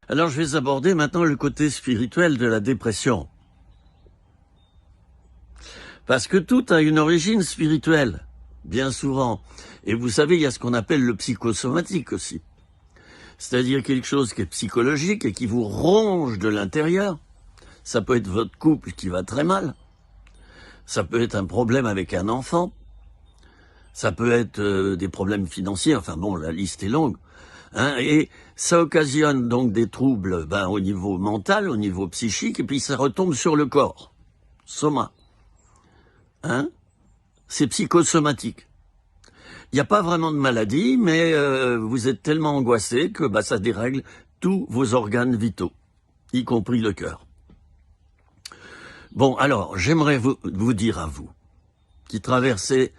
Alors je vais aborder maintenant le côté spirituel de la dépression. Parce que tout a une origine spirituelle, bien souvent. Et vous savez, il y a ce qu'on appelle le psychosomatique aussi. C'est-à-dire quelque chose qui est psychologique et qui vous ronge de l'intérieur. Ça peut être votre couple qui va très mal. Ça peut être un problème avec un enfant. Ça peut être des problèmes financiers. Enfin bon, la liste est longue. Et ça occasionne donc des troubles au niveau mental, au niveau psychique, et puis ça retombe sur le corps. Soma. C'est psychosomatique. Il n'y a pas vraiment de maladie, mais vous êtes tellement angoissé que ça dérègle tous vos organes vitaux, y compris le cœur. Bon, alors, j'aimerais vous dire à vous, qui traversez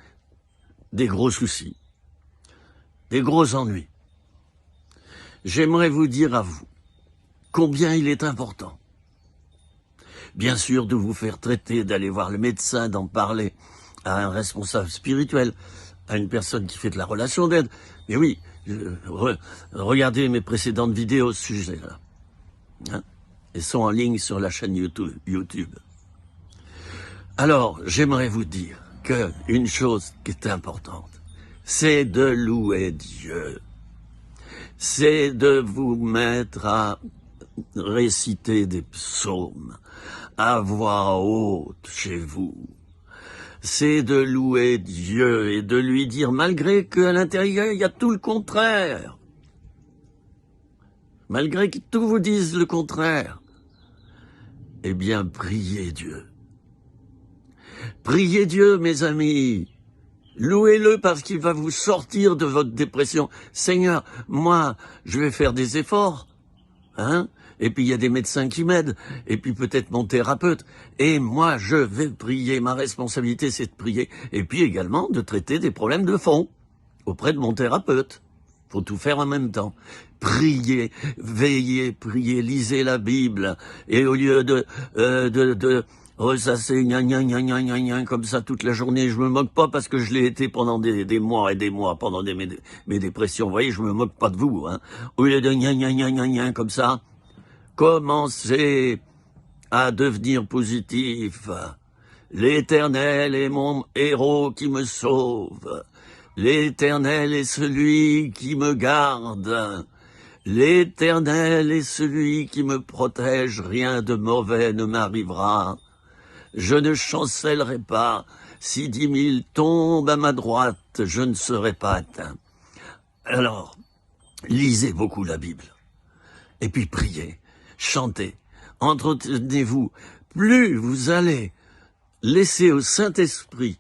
des gros soucis, des gros ennuis, j'aimerais vous dire à vous combien il est important, bien sûr, de vous faire traiter, d'aller voir le médecin, d'en parler à un responsable spirituel, à une personne qui fait de la relation d'aide. Mais oui, regardez mes précédentes vidéos au sujet-là. Elles sont en ligne sur la chaîne YouTube. Alors, j'aimerais vous dire qu'une chose qui est importante, c'est de louer Dieu. C'est de vous mettre à réciter des psaumes, à voix haute chez vous. C'est de louer Dieu et de lui dire, malgré qu'à l'intérieur, il y a tout le contraire. Malgré que tout vous dise le contraire, eh bien, priez Dieu. Priez Dieu, mes amis. Louez-le parce qu'il va vous sortir de votre dépression. Seigneur, moi, je vais faire des efforts. Et puis il y a des médecins qui m'aident, et puis peut-être mon thérapeute. Et moi, je vais prier. Ma responsabilité, c'est de prier. Et puis également de traiter des problèmes de fond auprès de mon thérapeute. Faut tout faire en même temps. Priez, veillez, priez, lisez la Bible. Et au lieu de ressasser comme ça toute la journée, je me moque pas parce que je l'ai été pendant des mois et des mois, pendant mes dépressions. Vous voyez, je me moque pas de vous. Au lieu de comme ça, commencez à devenir positif. L'Éternel est mon héros qui me sauve. L'Éternel est celui qui me garde. L'Éternel est celui qui me protège. Rien de mauvais ne m'arrivera. Je ne chancellerai pas. Si 10 000 tombent à ma droite, je ne serai pas atteint. Alors, lisez beaucoup la Bible. Et puis priez, chantez, entretenez-vous. Plus vous allez laisser au Saint-Esprit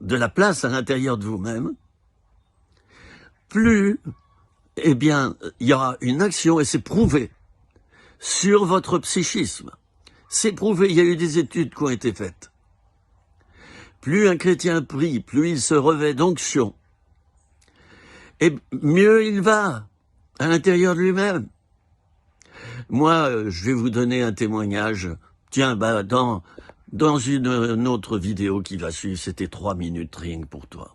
de la place à l'intérieur de vous-même, plus, il y aura une action, et c'est prouvé, sur votre psychisme. C'est prouvé, il y a eu des études qui ont été faites. Plus un chrétien prie, plus il se revêt d'onction, et mieux il va à l'intérieur de lui-même. Moi, je vais vous donner un témoignage. Tiens, dans une autre vidéo qui va suivre, c'était 3 minutes rien que pour toi.